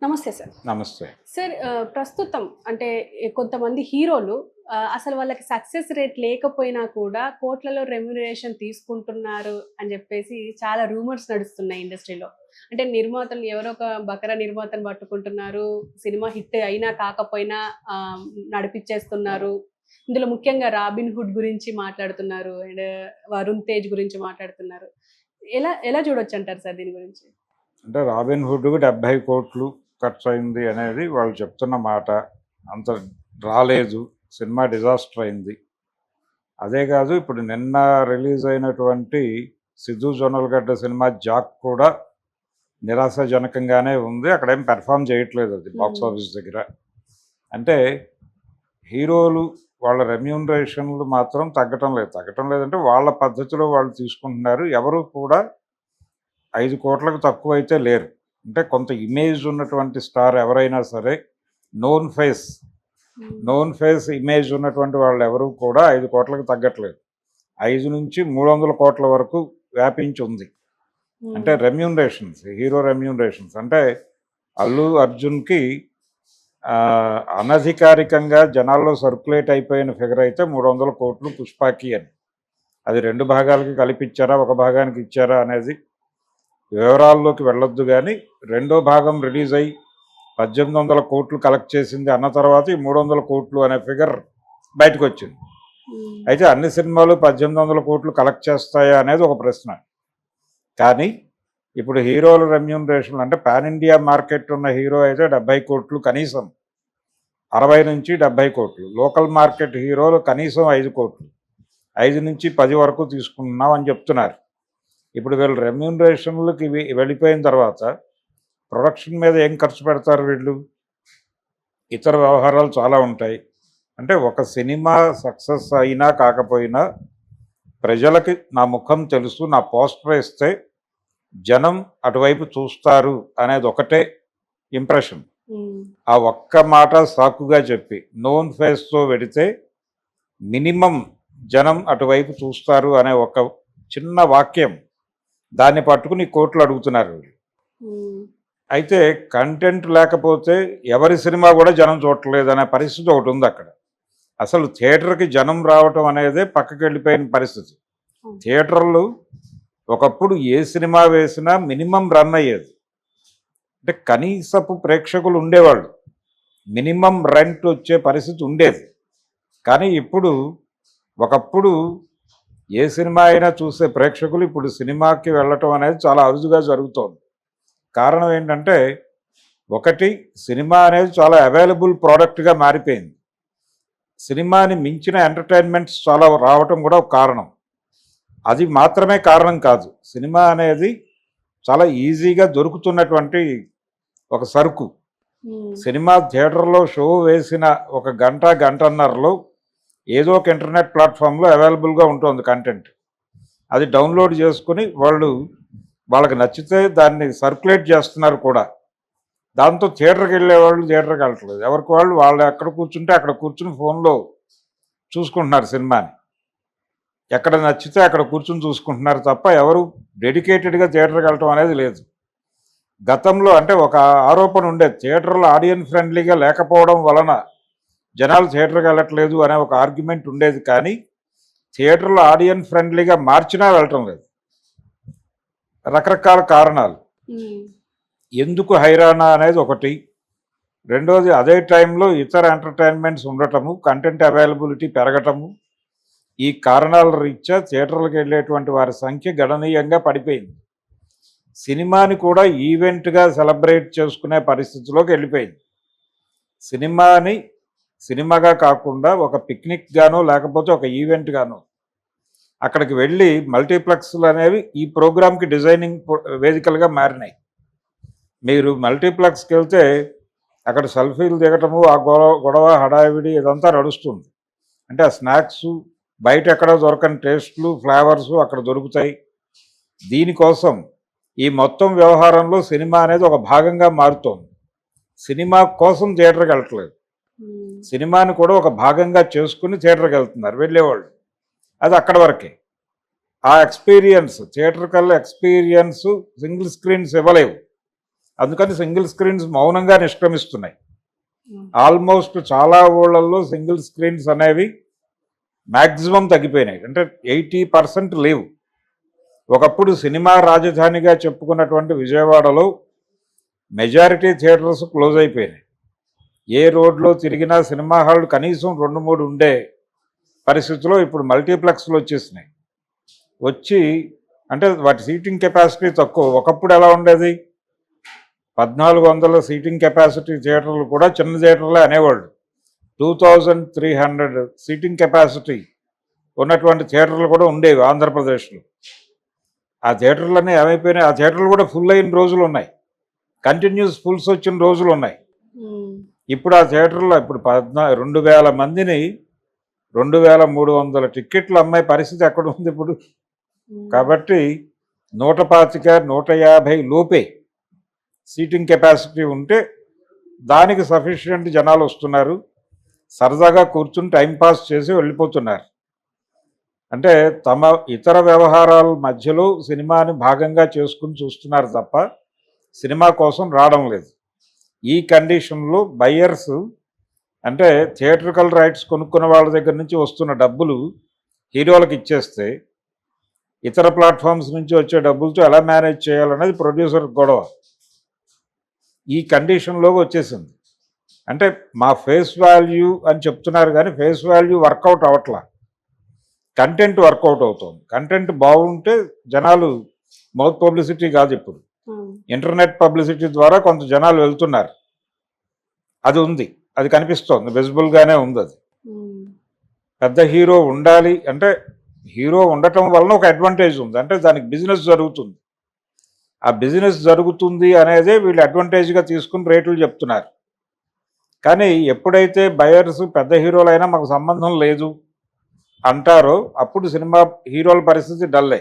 నమస్తే సార్. నమస్తే. సార్ ప్రస్తుతం అంటే కొంతమంది హీరోలు అసలు వాళ్ళకి సక్సెస్ రేట్ లేకపోయినా కూడా కోట్లలో రెమ్యునరేషన్ తీసుకుంటున్నారు అని చెప్పేసి చాలా రూమర్స్ నడుస్తున్నాయి ఇండస్ట్రీలో. అంటే నిర్మాతలు ఎవరో ఒక బకరా నిర్మాతను పట్టుకుంటున్నారు. సినిమా హిట్ అయినా కాకపోయినా నడిపిచ్చేస్తున్నారు. ఇందులో ముఖ్యంగా 'రాబిన్ హుడ్' గురించి మాట్లాడుతున్నారు. అండ్ 'వరుణ్ తేజ్' గురించి మాట్లాడుతున్నారు. ఎలా ఎలా చూడొచ్చంటారు సార్ దీని గురించి? అంటే 'రాబిన్ హుడ్'కి 70 కోట్లు ఖర్చయింది అనేది వాళ్ళు చెప్తున్న మాట. అంత రాలేదు. సినిమా డిజాస్టర్ అయింది. అదే కాదు, ఇప్పుడు నిన్న రిలీజ్ అయినటువంటి సిద్ధు జొన్నలగడ్డ సినిమా 'జాక్' కూడా నిరాశాజనకంగానే ఉంది. అక్కడేం పెర్ఫామ్ చేయట్లేదు అది బాక్స్ ఆఫీస్ దగ్గర. అంటే హీరోలు వాళ్ళ రెమ్యూనరేషన్లు మాత్రం తగ్గటం లేదంటే వాళ్ళ పద్ధతిలో వాళ్ళు తీసుకుంటున్నారు. ఎవరు కూడా 5 కోట్లకు తక్కువ అయితే లేరు. అంటే కొంత ఇమేజ్ ఉన్నటువంటి స్టార్ ఎవరైనా సరే, నోన్ ఫేస్ ఇమేజ్ ఉన్నటువంటి వాళ్ళు ఎవరు కూడా 5 కోట్లకు తగ్గట్లేదు. 5 నుంచి 300 కోట్ల వరకు వ్యాపించి ఉంది. అంటే రెమ్యూనరేషన్స్, హీరో రెమ్యూనరేషన్స్. అంటే అల్లు అర్జున్కి అనధికారికంగా జనాల్లో సర్క్యులేట్ అయిపోయిన ఫిగర్ అయితే 300 కోట్లు పుష్పాకి అని. అది 2 భాగాలకి కలిపిచ్చారా, ఒక భాగానికి ఇచ్చారా అనేది వివరాల్లోకి వెళ్ళొద్దు. కానీ రెండో భాగం రిలీజ్ అయ్యి 1800 కోట్లు కలెక్ట్ చేసింది అన్న తర్వాత ఈ 300 కోట్లు అనే ఫిగర్ బయటకు వచ్చింది. అయితే అన్ని సినిమాలు 1800 కోట్లు కలెక్ట్ చేస్తాయా అనేది ఒక ప్రశ్న. కానీ ఇప్పుడు హీరోల రెమ్యూనరేషన్ అంటే పాన్ ఇండియా మార్కెట్ ఉన్న హీరో అయితే 70 కోట్లు, కనీసం 60 నుంచి 70 కోట్లు. లోకల్ మార్కెట్ హీరోలు కనీసం 5 కోట్లు, 5 నుంచి 10 వరకు తీసుకుంటున్నాం అని చెప్తున్నారు. ఇప్పుడు వీళ్ళు రెమ్యూనరేషన్లకి వెళ్ళిపోయిన తర్వాత ప్రొడక్షన్ మీద ఏం ఖర్చు పెడతారు వీళ్ళు? ఇతర వ్యవహారాలు చాలా ఉంటాయి. అంటే ఒక సినిమా సక్సెస్ అయినా కాకపోయినా ప్రజలకి నా ముఖం తెలుసు, నా పోస్టర్ ఇస్తే జనం అటువైపు చూస్తారు అనేది ఒకటే ఇంప్రెషన్. ఆ ఒక్క మాట సాకుగా చెప్పి నోన్ ఫేస్తో వెడితే మినిమం జనం అటువైపు చూస్తారు అనే ఒక చిన్న వాక్యం, దాన్ని పట్టుకుని కోట్లు అడుగుతున్నారు. అయితే కంటెంట్ లేకపోతే ఎవరి సినిమా కూడా జనం చూడట్లేదు అనే పరిస్థితి ఒకటి ఉంది అక్కడ. అసలు థియేటర్కి జనం రావటం అనేదే పక్కకి వెళ్ళిపోయిన పరిస్థితి. థియేటర్లు ఒకప్పుడు ఏ సినిమా వేసినా మినిమం రన్ అయ్యేది. అంటే కనీసపు ప్రేక్షకులు ఉండేవాళ్ళు, మినిమం రెంట్ వచ్చే పరిస్థితి ఉండేది. కానీ ఇప్పుడు ఒకప్పుడు ఏ సినిమా అయినా చూసే ప్రేక్షకులు ఇప్పుడు సినిమాకి వెళ్ళటం అనేది చాలా అరుదుగా జరుగుతోంది. కారణం ఏంటంటే, ఒకటి, సినిమా అనేది చాలా అవైలబుల్ ప్రోడక్ట్గా మారిపోయింది. సినిమాని మించిన ఎంటర్టైన్మెంట్స్ చాలా రావటం కూడా ఒక కారణం. అది మాత్రమే కారణం కాదు, సినిమా అనేది చాలా ఈజీగా దొరుకుతున్నటువంటి ఒక సరుకు. సినిమా థియేటర్లో షో వేసిన ఒక గంటన్నరలో ఏదో ఒక ఇంటర్నెట్ ప్లాట్ఫామ్లో అవైలబుల్గా ఉంటుంది కంటెంట్. అది డౌన్లోడ్ చేసుకుని వాళ్ళకి నచ్చితే దాన్ని సర్క్యులేట్ చేస్తున్నారు కూడా. దాంతో థియేటర్కి వెళ్ళేవాళ్ళు థియేటర్కి వెళ్ళట్లేదు. ఎవరికి వాళ్ళు ఎక్కడ కూర్చుంటే అక్కడ కూర్చుని ఫోన్లో చూసుకుంటున్నారు సినిమాని. ఎక్కడ నచ్చితే అక్కడ కూర్చుని చూసుకుంటున్నారు తప్ప ఎవరు డెడికేటెడ్గా థియేటర్కి వెళ్ళటం అనేది లేదు. గతంలో అంటే ఒక ఆరోపణ ఉండేది, థియేటర్లో ఆడియన్స్ ఫ్రెండ్లీగా లేకపోవడం వలన జనాలు థియేటర్కి వెళ్ళట్లేదు అనే ఒక ఆర్గ్యుమెంట్ ఉండేది. కానీ థియేటర్లో ఆడియన్స్ ఫ్రెండ్లీగా మార్చినా వెళ్ళటం లేదు. రకరకాల కారణాలు. ఎందుకు హైరానా అనేది ఒకటి. రెండోది, అదే టైంలో ఇతర ఎంటర్టైన్మెంట్స్ ఉండటము, కంటెంట్ అవైలబిలిటీ పెరగటము. ఈ కారణాల రీత్యా థియేటర్లకు వెళ్ళేటువంటి వారి సంఖ్య గణనీయంగా పడిపోయింది. సినిమాని కూడా ఈవెంట్గా సెలబ్రేట్ చేసుకునే పరిస్థితిలోకి వెళ్ళిపోయింది. సినిమాని సినిమాగా కాకుండా ఒక పిక్నిక్ గానో లేకపోతే ఒక ఈవెంట్ గానో అక్కడికి వెళ్ళి మల్టీప్లెక్స్లు అనేవి ఈ ప్రోగ్రామ్కి డిజైనింగ్ వేదికలుగా మారినాయి. మీరు మల్టీప్లెక్స్కి వెళ్తే అక్కడ సెల్ఫీలు దిగటము, ఆ గొడవ హడావిడి ఇదంతా నడుస్తుంది. అంటే ఆ స్నాక్స్ బయట ఎక్కడ దొరకని టేస్ట్లు, ఫ్లేవర్స్ అక్కడ దొరుకుతాయి. దీనికోసం ఈ మొత్తం వ్యవహారంలో సినిమా అనేది ఒక భాగంగా మారుతోంది. సినిమా కోసం థియేటర్కి వెళ్ళట్లేదు, సినిమాని కూడా ఒక భాగంగా చేసుకుని థియేటర్కి వెళ్తున్నారు వెళ్ళేవాళ్ళు. అది అక్కడ వరకే. ఆ ఎక్స్పీరియన్స్, థియేటర్ కల్లా ఎక్స్పీరియన్స్ సింగిల్ స్క్రీన్స్ ఇవ్వలేవు. అందుకని సింగిల్ స్క్రీన్స్ మౌనంగా నిష్క్రమిస్తున్నాయి. ఆల్మోస్ట్ చాలా ఊళ్ళల్లో సింగిల్ స్క్రీన్స్ అనేవి మ్యాక్సిమం తగ్గిపోయినాయి. అంటే 80% లేవు. ఒకప్పుడు సినిమా రాజధానిగా చెప్పుకున్నటువంటి విజయవాడలో మెజారిటీ థియేటర్స్ క్లోజ్ అయిపోయినాయి. ఏ రోడ్లో తిరిగినా సినిమా హాల్ కనీసం 2-3 ఉండే పరిస్థితిలో ఇప్పుడు మల్టీప్లెక్స్లు వచ్చేసినాయి. వచ్చి అంటే వాటి సీటింగ్ కెపాసిటీ తక్కువ. ఒకప్పుడు ఎలా ఉండేది, 1400 సీటింగ్ కెపాసిటీ థియేటర్లు కూడా చిన్న థియేటర్లే అనేవాళ్ళు. 2300 సీటింగ్ కెపాసిటీ ఉన్నటువంటి థియేటర్లు కూడా ఉండేవి ఆంధ్రప్రదేశ్లో. ఆ థియేటర్లన్నీ ఏమైపోయినాయి, ఆ థియేటర్లు కూడా ఫుల్ అయిన రోజులు ఉన్నాయి, కంటిన్యూస్ ఫుల్స్ వచ్చిన రోజులు ఉన్నాయి. ఇప్పుడు ఆ థియేటర్లో ఇప్పుడు 2000 మందిని 2300 టిక్కెట్లు అమ్మాయి పరిస్థితి ఎక్కడ ఉంది ఇప్పుడు. కాబట్టి 125-150 లోపే సీటింగ్ కెపాసిటీ ఉంటే దానికి సఫిషియెంట్ జనాలు వస్తున్నారు, సరదాగా కూర్చుని టైంపాస్ చేసి వెళ్ళిపోతున్నారు. అంటే తమ ఇతర వ్యవహారాల మధ్యలో సినిమాని భాగంగా చేసుకుని చూస్తున్నారు తప్ప సినిమా కోసం రావడం లేదు. ఈ కండిషన్లో బయ్యర్స్ అంటే థియేట్రికల్ రైట్స్ కొనుక్కున్న వాళ్ళ దగ్గర నుంచి వస్తున్న డబ్బులు హీరోలకు ఇచ్చేస్తే ఇతర ప్లాట్ఫామ్స్ నుంచి వచ్చే డబ్బులతో ఎలా మేనేజ్ చేయాలనేది ప్రొడ్యూసర్ గొడవ. ఈ కండిషన్లోకి వచ్చేసింది. అంటే మా ఫేస్ వాల్యూ అని చెప్తున్నారు కానీ ఫేస్ వాల్యూ వర్కౌట్ అవ్వట్లా, కంటెంట్ వర్కౌట్ అవుతుంది. కంటెంట్ బాగుంటే జనాలు, మౌత్ పబ్లిసిటీ కాదు, ఇప్పుడు ఇంటర్నెట్ పబ్లిసిటీ ద్వారా కొంత జనాలు వెళ్తున్నారు. అది ఉంది, అది కనిపిస్తోంది, విజిబుల్గానే ఉంది. అది పెద్ద హీరో ఉండాలి అంటే హీరో ఉండటం వలన ఒక అడ్వాంటేజ్ ఉంది, అంటే దానికి బిజినెస్ జరుగుతుంది. ఆ బిజినెస్ జరుగుతుంది అనేదే వీళ్ళు అడ్వాంటేజ్గా తీసుకుని రేట్లు చెప్తున్నారు. కానీ ఎప్పుడైతే బయర్స్ పెద్ద హీరోలైనా మాకు సంబంధం లేదు అంటారో అప్పుడు సినిమా హీరోల పరిస్థితి డల్లే,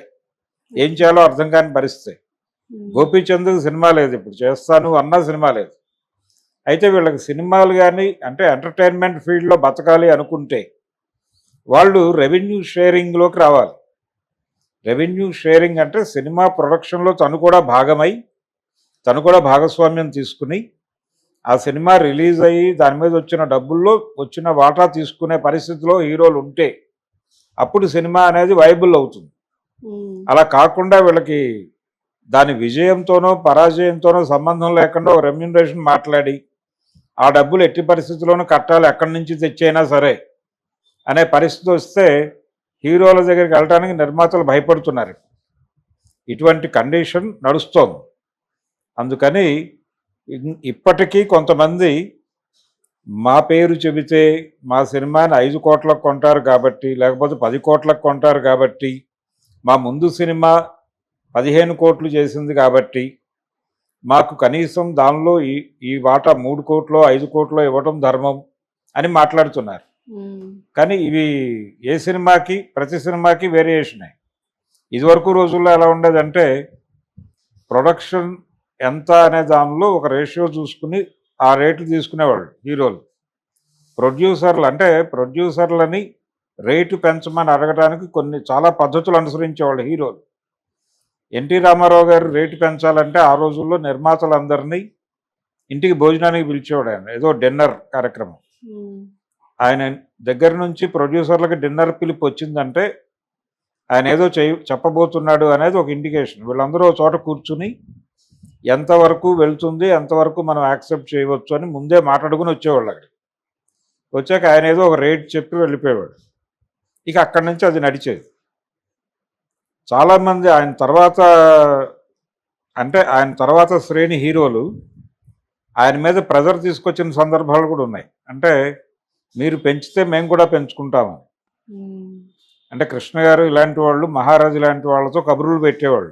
ఏం చేయాలో అర్థం కాని పరిస్థితి. గోపీచంద్కి సినిమా లేదు, ఇప్పుడు చేస్తాను అన్నా సినిమా లేదు. అయితే వీళ్ళకి సినిమాలు కానీ అంటే ఎంటర్టైన్మెంట్ ఫీల్డ్లో బతకాలి అనుకుంటే వాళ్ళు రెవెన్యూ షేరింగ్లోకి రావాలి. రెవెన్యూ షేరింగ్ అంటే సినిమా ప్రొడక్షన్లో తను కూడా భాగమై తను కూడా భాగస్వామ్యం తీసుకుని ఆ సినిమా రిలీజ్ అయ్యి దాని మీద వచ్చిన డబ్బుల్లో వచ్చిన వాటా తీసుకునే పరిస్థితిలో హీరోలు ఉంటే అప్పుడు సినిమా అనేది వైబుల్ అవుతుంది. అలా కాకుండా వీళ్ళకి దాని విజయంతోనో పరాజయంతోనో సంబంధం లేకుండా ఒక రెమ్యూనరేషన్ మాట్లాడి ఆ డబ్బులు ఎట్టి పరిస్థితుల్లోనూ కట్టాలి, ఎక్కడి నుంచి తెచ్చైనా సరే అనే పరిస్థితి వస్తే హీరోల దగ్గరికి వెళ్ళడానికి నిర్మాతలు భయపడుతున్నారు. ఇటువంటి కండిషన్ నడుస్తోంది. అందుకని ఇప్పటికీ కొంతమంది మా పేరు చెబితే మా సినిమాని 5 కోట్లకు కొంటారు కాబట్టి, లేకపోతే 10 కోట్లకు కొంటారు కాబట్టి, మా ముందు సినిమా 15 కోట్లు చేసింది కాబట్టి మాకు కనీసం దానిలో ఈ వాటా 3 కోట్లో 5 కోట్లో ఇవ్వడం ధర్మం అని మాట్లాడుతున్నారు. కానీ ఇవి ఏ సినిమాకి ప్రతి సినిమాకి వేరియేషనే. ఇదివరకు రోజుల్లో ఎలా ఉండేదంటే ప్రొడక్షన్ ఎంత అనే దానిలో ఒక రేషియో చూసుకుని ఆ రేట్లు తీసుకునేవాళ్ళు హీరోలు. ప్రొడ్యూసర్లని రేటు పెంచమని అడగడానికి చాలా పద్ధతులు అనుసరించేవాళ్ళు హీరోలు. ఎన్టీ రామారావు గారు రేటు పెంచాలంటే ఆ రోజుల్లో నిర్మాతలందరినీ ఇంటికి భోజనానికి పిలిచేవాడు ఆయన, ఏదో డిన్నర్ కార్యక్రమం. ఆయన దగ్గర నుంచి ప్రొడ్యూసర్లకు డిన్నర్ పిలుపు వచ్చిందంటే ఆయన ఏదో చెప్పబోతున్నాడు అనేది ఒక ఇండికేషన్. వీళ్ళందరూ ఒక చోట కూర్చుని ఎంతవరకు వెళ్తుంది, ఎంతవరకు మనం యాక్సెప్ట్ చేయవచ్చు అని ముందే మాట్లాడుకుని వచ్చేవాళ్ళు. అక్కడికి వచ్చాక ఆయన ఏదో ఒక రేట్ చెప్పి వెళ్ళిపోయేవాడు. ఇక అక్కడి నుంచి అది నడిచేది. చాలామంది ఆయన తర్వాత శ్రేణి హీరోలు ఆయన మీద ప్రెజర్ తీసుకొచ్చిన సందర్భాలు కూడా ఉన్నాయి. అంటే మీరు పెంచితే మేము కూడా పెంచుకుంటాము. అంటే కృష్ణ గారు ఇలాంటి వాళ్ళు, మహారాజు ఇలాంటి వాళ్ళతో కబుర్లు పెట్టేవాళ్ళు,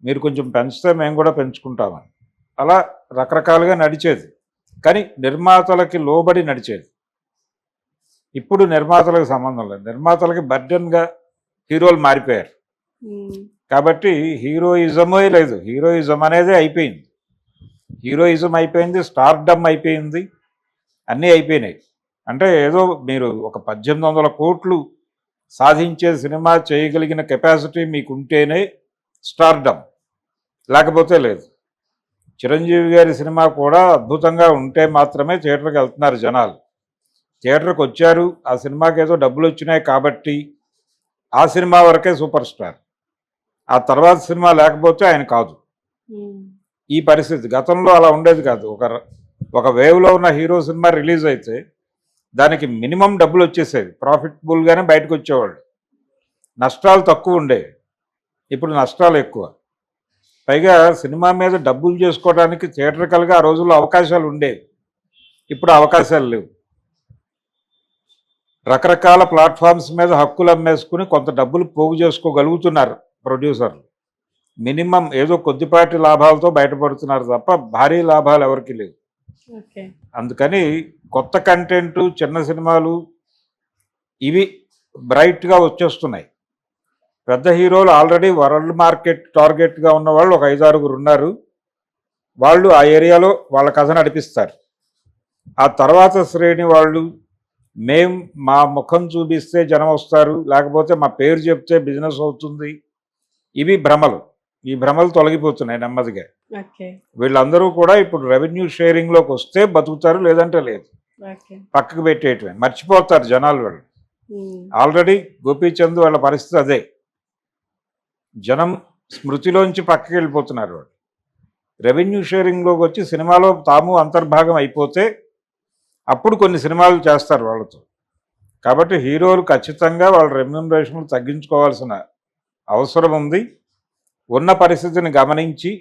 మీరు కొంచెం పెంచితే మేము కూడా పెంచుకుంటామని. అలా రకరకాలుగా నడిచేది, కానీ నిర్మాతలకి లోబడి నడిచేది. ఇప్పుడు నిర్మాతలకు సంబంధం లేదు, నిర్మాతలకి బర్డెన్గా హీరోలు మారిపోయారు. కాబట్టి హీరోయిజమే లేదు, హీరోయిజం అనేది అయిపోయింది. హీరోయిజం అయిపోయింది, స్టార్డమ్ అయిపోయింది, అన్నీ అయిపోయినాయి. అంటే ఏదో మీరు ఒక 1800 కోట్లు సాధించే సినిమా చేయగలిగిన కెపాసిటీ మీకు ఉంటేనే స్టార్డమ్, లేకపోతే లేదు. చిరంజీవి గారి సినిమా కూడా అద్భుతంగా ఉంటే మాత్రమే థియేటర్కి వెళ్తున్నారు జనాలు. థియేటర్కి వచ్చారు, ఆ సినిమాకి ఏదో డబ్బులు వచ్చినాయి కాబట్టి ఆ సినిమా వరకే సూపర్ స్టార్. ఆ తర్వాత సినిమా లేకపోతే ఆయన కాదు. ఈ పరిస్థితి గతంలో అలా ఉండేది కాదు. ఒక వేవ్లో ఉన్న హీరో సినిమా రిలీజ్ అయితే దానికి మినిమం డబ్బులు వచ్చేసేది, ప్రాఫిటబుల్గానే బయటకు వచ్చేవాళ్ళు. నష్టాలు తక్కువ ఉండేవి, ఇప్పుడు నష్టాలు ఎక్కువ. పైగా సినిమా మీద డబ్బులు చేసుకోవడానికి థియేటర్కల్గా ఆ రోజుల్లో అవకాశాలు ఉండేవి, ఇప్పుడు అవకాశాలు లేవు. రకరకాల ప్లాట్ఫామ్స్ మీద హక్కులు అమ్మేసుకుని కొంత డబ్బులు పోగు చేసుకోగలుగుతున్నారు ప్రొడ్యూసర్లు. మినిమం ఏదో కొద్దిపాటి లాభాలతో బయటపడుతున్నారు తప్ప భారీ లాభాలు ఎవరికి లేవు. అందుకని కొత్త కంటెంట్, చిన్న సినిమాలు ఇవి బ్రైట్గా వచ్చేస్తున్నాయి. పెద్ద హీరోలు ఆల్రెడీ వరల్డ్ మార్కెట్ టార్గెట్గా ఉన్న వాళ్ళు ఒక 5-6 ఉన్నారు. వాళ్ళు ఆ ఏరియాలో వాళ్ళ కథ నడిపిస్తారు. ఆ తర్వాత శ్రేణి వాళ్ళు మా ముఖం చూపిస్తే జనం వస్తారు, లేకపోతే మా పేరు చెప్తే బిజినెస్ అవుతుంది, ఇవి భ్రమలు. ఈ భ్రమలు తొలగిపోతున్నాయి నెమ్మదిగా. వీళ్ళందరూ కూడా ఇప్పుడు రెవెన్యూ షేరింగ్లోకి వస్తే బతుకుతారు, లేదంటే లేదు, పక్కకు పెట్టేయటమే, మర్చిపోతారు జనాలు. వాళ్ళు ఆల్రెడీ గోపీచంద్ వాళ్ళ పరిస్థితి అదే. జనం స్మృతిలోంచి పక్కకి వెళ్ళిపోతున్నారు. వాళ్ళు రెవెన్యూ షేరింగ్లోకి వచ్చి సినిమాలో తాము అంతర్భాగం అయిపోతే అప్పుడు కొన్ని సినిమాలు చేస్తారు వాళ్ళతో. కాబట్టి హీరోలు ఖచ్చితంగా వాళ్ళ రెమ్యూనరేషన్లు తగ్గించుకోవాల్సిన అవసరం ఉంది. ఉన్న పరిస్థితిని గమనించి